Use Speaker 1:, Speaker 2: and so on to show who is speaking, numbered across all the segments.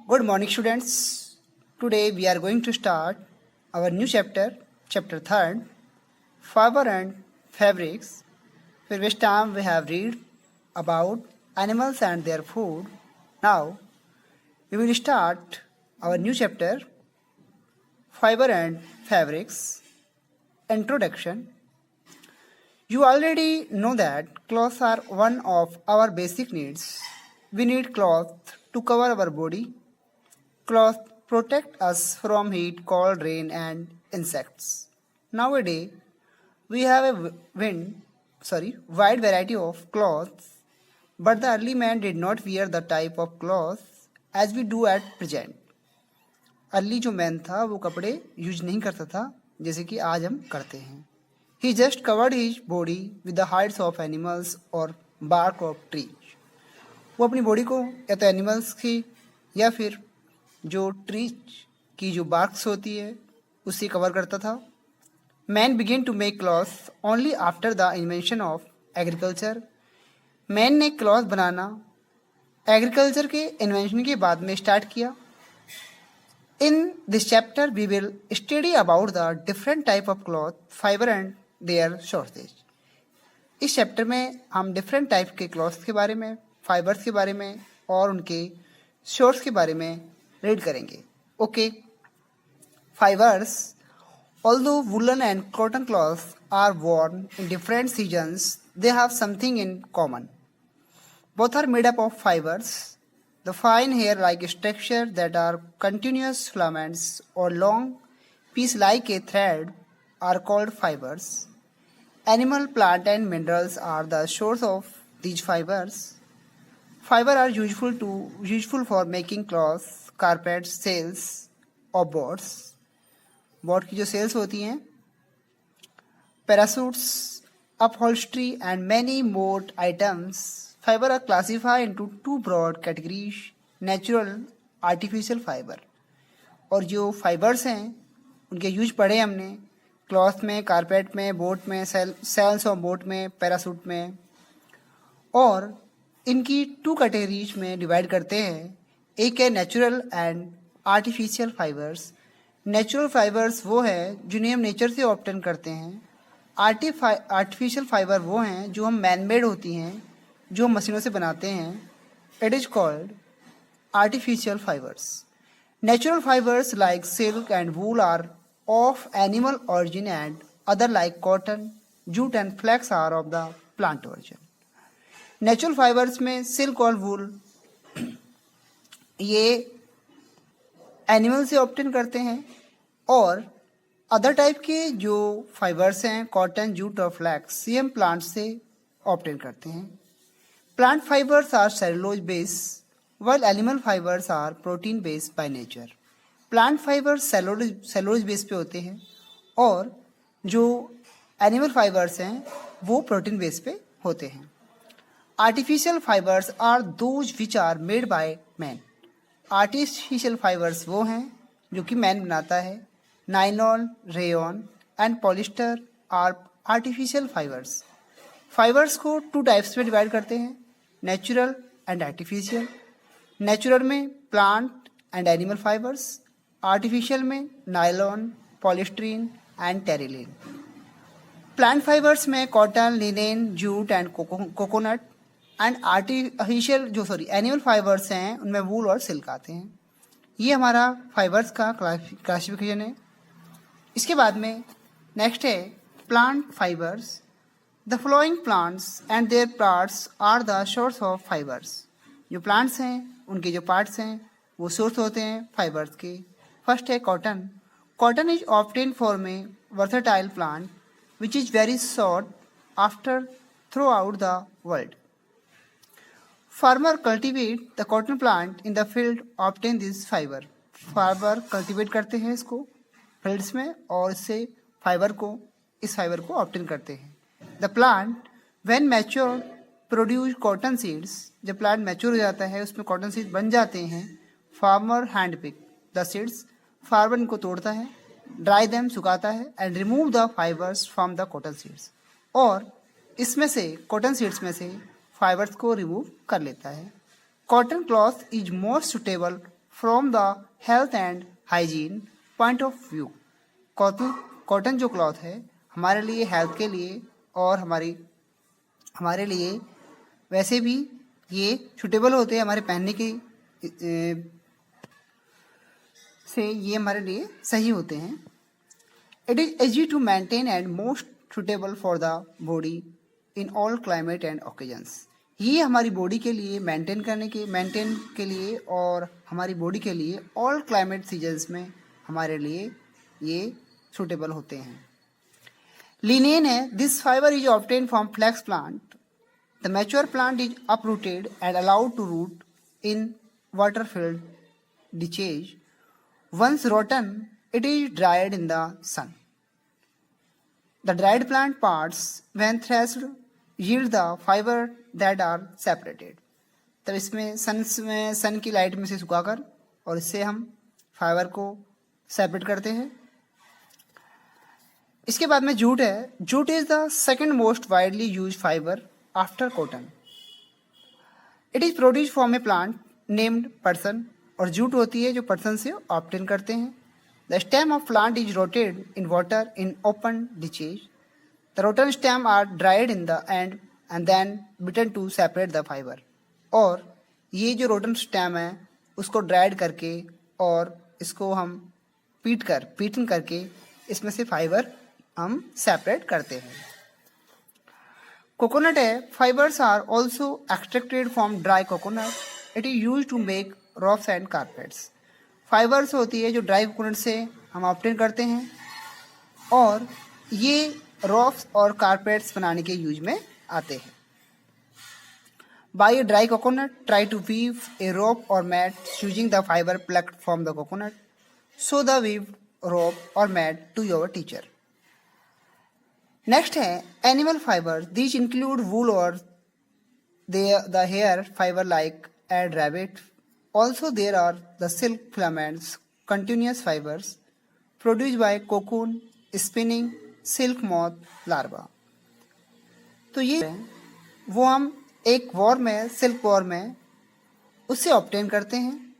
Speaker 1: Good morning, students. Today we are going to start our new chapter, chapter 3rd, Fiber and Fabrics. For which time we have read about animals and their food. Now we will start our new chapter, Fiber and Fabrics. Introduction. You already know that clothes are one of our basic needs. We need clothes to cover our body. Clothes protect us from heat, cold, rain, and insects. Nowadays, we have a wide variety of clothes, but the early man did not wear the type of clothes as we do at present. Early जो man था वो कपड़े use नहीं करता था जैसे कि आज हम करते हैं. He just covered his body with the hides of animals or bark of trees. वो अपनी बॉडी को या तो एनिमल्स की या फिर जो ट्रीज की जो बार्क्स होती है उससे कवर करता था. Man begin to make clothes only after the invention of agriculture. Man ने क्लॉथ बनाना एग्रीकल्चर के इन्वेंशन के बाद में स्टार्ट किया. In this chapter, we will study about the different type of cloth, fiber and their shortage. इस chapter में हम डिफरेंट टाइप के क्लॉथ्स के बारे में, फाइबर्स के बारे में और उनके शॉर्ट्स के बारे में रीड करेंगे. Okay. Fibres. Although woolen and cotton cloths are worn in different seasons, they have something in common. Both are made up of fibers. The fine hair-like structure that are continuous filaments or long piece like a thread are called fibers. Animal, plant and minerals are the source of these fibers. Fibers are useful for making cloths, carpets, sails or boats. Boat की जो sales होती हैं, parachutes, upholstery and many more items. Fiber are classified into two broad categories, natural, artificial fiber. और जो fibres हैं उनके use पढ़े हमने क्लॉथ में, कारपेट में, बोट में, सेल्स और बोट में, पैरासूट में. और इनकी टू कैटेगरीज में डिवाइड करते हैं. एक है natural and artificial fibres. Natural fibres वो है जिन्हें हम नेचर से ऑब्टेन करते हैं. आर्टिफिशियल फाइबर वो हैं जो हम मैन मेड होती हैं, जो मशीनों से बनाते हैं. It is called artificial fibres. Natural fibres like silk and wool are of animal origin and other like cotton, jute and flax are of the plant origin. Natural fibres में silk और wool ये animal से obtain करते हैं और other type के जो fibres हैं कॉटन, जूट और फ्लैक्स ये हम प्लांट से ऑब्टेन करते हैं. Plant fibers are cellulose based, while animal fibers are protein based by nature. Plant fibers cellulose based पे होते हैं और जो animal fibers हैं वो protein based पे होते हैं. Artificial fibers are those which are made by man. Artificial fibers वो हैं जो कि man बनाता है. Nylon, rayon and polyester are artificial fibers. Fibres को टू टाइप्स में डिवाइड करते हैं, नेचुरल एंड आर्टिफिशियल. नेचुरल में plant and animal fibres, artificial में nylon, polystyrene and terylene. Plant fibres में cotton, linen, jute and coconut. And animal fibres हैं उनमें वूल और सिल्क आते हैं. ये हमारा फाइबर्स का क्लासिफिकेशन है. इसके बाद में नेक्स्ट है plant fibres. The following plants and their parts are the source of fibers. जो plants हैं उनके जो parts हैं वो source होते हैं fibers के. First है cotton. Cotton is obtained from a versatile plant which is very sought after throughout the world. Farmer cultivate the cotton plant in the field obtain this fiber. Farmer cultivate करते हैं इसको fields में और इससे इस fibre को obtain करते हैं. The plant when mature produce cotton seeds. जब प्लांट मैच्योर हो जाता है उसमें कॉटन सीड्स बन जाते हैं. Farmer hand pick the seeds. Farmer इनको तोड़ता है, ड्राई देम सुखाता है and remove the fibres from the cotton seeds. और इसमें से कॉटन सीड्स में से फाइबर्स को रिमूव कर लेता है. Cotton cloth is more suitable from the health and hygiene point of view, cotton जो क्लॉथ है हमारे लिए हेल्थ के लिए और हमारे लिए वैसे भी ये सूटेबल होते हैं, हमारे पहनने के से ये हमारे लिए सही होते हैं। It is easy to maintain and most suitable for the body in all climate and occasions. ये हमारी बॉडी के लिए मेंटेन के लिए और हमारी बॉडी के लिए ऑल क्लाइमेट सीजन्स में हमारे लिए ये सूटेबल होते हैं। लिनेन है, this fibre is obtain from flax plant. The mature plant is uprooted and allowed to rot in water field ditches. Once rotten, it is dried in the sun. The dried plant parts, when threshed, yield the fiber that are separated. तब इसमें सन की light में से सुखाकर और इससे हम fibre को सेपरेट करते हैं। इसके बाद में जूट है। Jute is the second most widely use fibre after cotton. It is produce from a plant named पर्सन, और जूट होती है जो पर्सन से ऑब्टेन करते हैं। The stem of plant is rotted in water in open ditches. The rotten stem are dried in the and then beaten to separate the fibre. और ये जो रोटन स्टेम है उसको ड्राइड करके और इसको हम पीटन करके इसमें से फाइबर हम सेपरेट करते हैं। कोकोनट है। Fibres are also extracted from dry coconut. It is use to make ropes and carpets. Fibres होती है जो ड्राई कोकोनट से हम ऑब्टेन करते हैं और ये रॉफ्स और कारपेट्स बनाने के यूज में आते हैं। Buy a dry coconut, try to weave a rope और mat using the fibre plucked from the coconut. So the weave rope और mat to your teacher. Next है animal fibre. These include wool और the hair fibre like add rabbit. Also there are the silk filaments, continuous fibers produced by cocoon, spinning, silk moth, larva. तो ये वो हम एक war में, silk war में उससे ऑब्टेन करते हैं।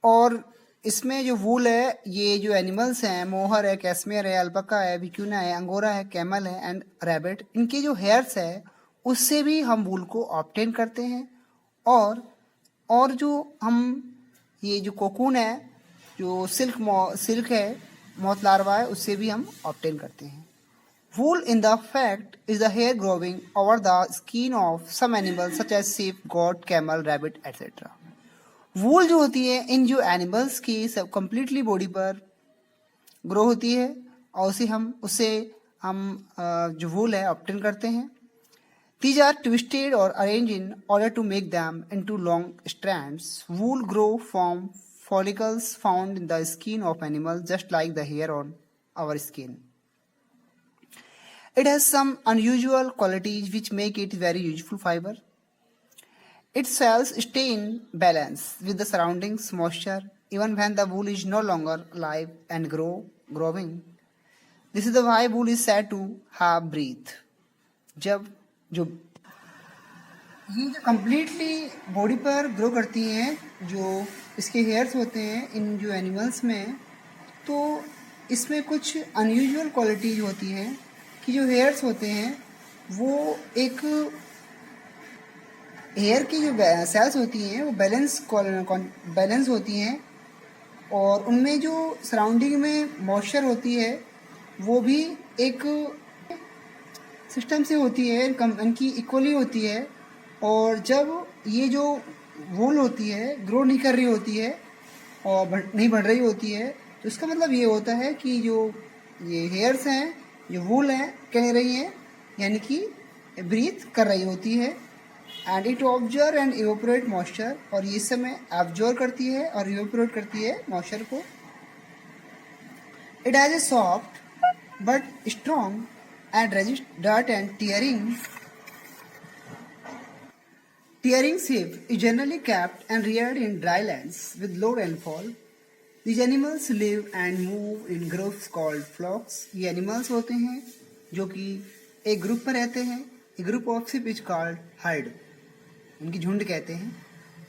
Speaker 1: और इसमें जो वूल है, ये जो एनिमल्स हैं, मोहर है, कैशमेयर है, अल्पाका है, विक्यूना है, अंगोरा है, कैमल है एंड रैबिट, इनके जो हेयर्स है उससे भी हम वूल को ऑब्टेन करते हैं। और जो हम ये जो कोकून है, जो सिल्क है, मॉथ लार्वा है, उससे भी हम ऑब्टेन करते हैं। Wool in the fact is the hair growing over the skin of some animals such as sheep, goat, camel, rabbit etcetera. Wool जो होती है इन जो एनिमल्स की सब कंप्लीटली बॉडी पर ग्रो होती है और उससे हम जो वूल है ऑब्टेन करते हैं। These are twisted or arranged in order to make them into long strands. Wool grow from follicles found in the skin of animals, just like the hair on our skin. It has some unusual qualities which make it very useful fiber. Its cells stay in balance with the surroundings moisture even when the wool is no longer alive and growing. This is why wool is said to have breath. जब जो ये जो completely body पर grow करती हैं, जो इसके hairs होते हैं इन जो एनिमल्स में, तो इसमें कुछ अनयूजुअल क्वालिटीज होती हैं कि जो हेयर्स होते हैं वो एक हेयर की जो सेल्स होती हैं वो बैलेंस होती हैं और उनमें जो सराउंडिंग में मॉइस्चर होती है वो भी एक सिस्टम से होती है, इनकी इक्वली होती है। और जब ये जो वूल होती है ग्रो नहीं कर रही होती है और नहीं बढ़ रही होती है, तो इसका मतलब ये होता है कि जो ये हेयर्स हैं, जो वूल हैं, कह रही हैं, यानी कि ब्रीथ कर रही होती है। And it observe and evaporate moisture, और ये समय ऑब्जर्व करती है और इवेपोरेट करती है मॉइस्चर को। It has a soft but strong and resist dirt and tearing shape is generally kept and reared in dry lands with low rainfall. These animals live and move in groups called flocks. ये animals होते हैं जो कि एक group पर रहते हैं। A group of sheep is called herd. इनकी झुंड कहते हैं।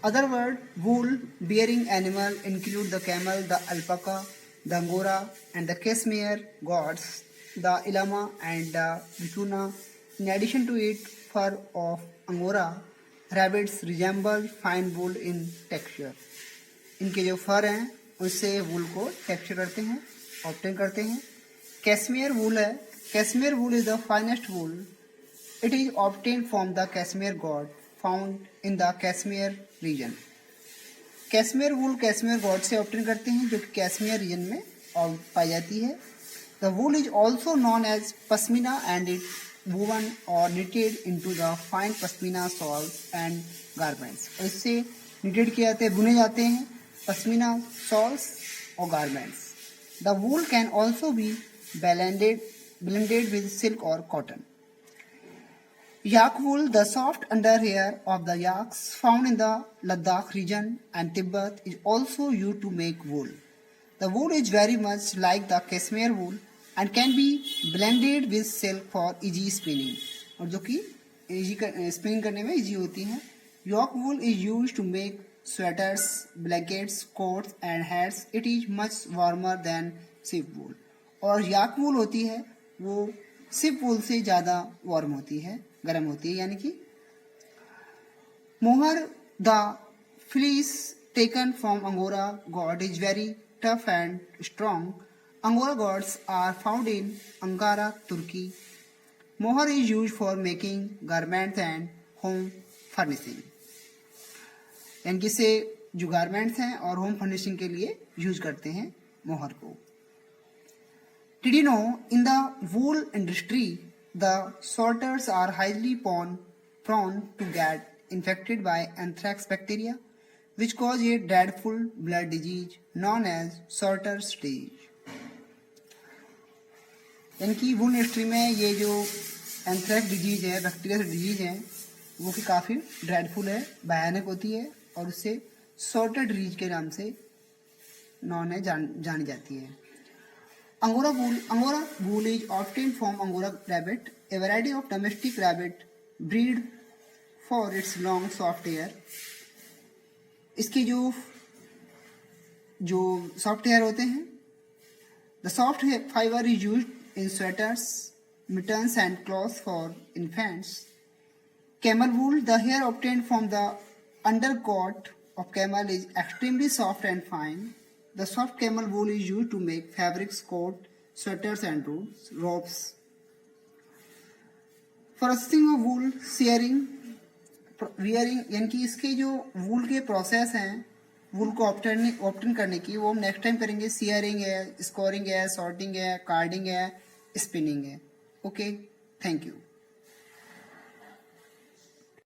Speaker 1: Other word wool bearing animal include the camel, the alpaca, the angora and the cashmere goats, the llama and the vicuna. In addition to it, fur of angora rabbits resemble fine wool in texture. इनके जो फर हैं उससे वूल को texture करते हैं, obtain करते हैं. Cashmere wool है. Cashmere wool is the finest wool. It is obtain from the cashmere goat found in the Kashmir region. Cashmere wool cashmere goat से ऑब्टेन करते हैं जो कि कैशमेयर रीजन में पाई जाती है. The wool is also known as pashmina and it woven or knitted into the fine pashmina shawls and garments. और इससे knitted किए जाते हैं, बुने जाते हैं पश्मीना shawls और garments. The wool can also be blended with silk or cotton. Yak wool, the soft underhair of the yaks found in the Ladakh region and Tibet, is also used to make wool. The wool is very much like the cashmere wool and can be blended with silk for easy spinning. और जो कि spinning करने में easy होती हैं. Yak wool is used to make sweaters, blankets, coats and hats. It is much warmer than sheep wool. और याक वूल होती है वो शिप वूल से ज़्यादा वार्म होती है, गर्म होती है. यानी कि mohair the fleece taken from angora goat is very tough and strong. Angora goats are found in Ankara, Turkey. Mohair is use for making garments and home furnishing. यानी कि इससे जो गारमेंट्स हैं और होम फर्निशिंग के लिए use करते हैं मोहर को. Did you know in the wool industry the sorters are highly prone to get infected by anthrax bacteria which cause a dreadful blood disease known as sorter's disease. यानी कि वूल industry में ये जो एंथ्रैक्स डिजीज है, bacteria से disease है, वो कि काफ़ी ड्रेडफुल है, भयानक होती है और उससे सॉर्टर डिजीज के नाम से नॉन है जानी जाती है. Angora wool is obtained from Angora rabbit, a variety of domestic rabbit breed for its long soft hair. इसके जो soft hair होते हैं, the soft fiber is used in sweaters, mittens and cloths for infants. Camel wool, the hair obtained from the undercoat of camel, is extremely soft and fine. The soft camel wool is used to make fabrics, coat, sweaters and robes. Processing of wool, shearing, wearing, यानी कि इसके जो वूल के process हैं वूल को obtain करने की, वो हम नेक्स्ट टाइम करेंगे. शेयरिंग है, स्कोरिंग है, सॉर्टिंग है, कार्डिंग है, स्पिनिंग है. Okay, thank you.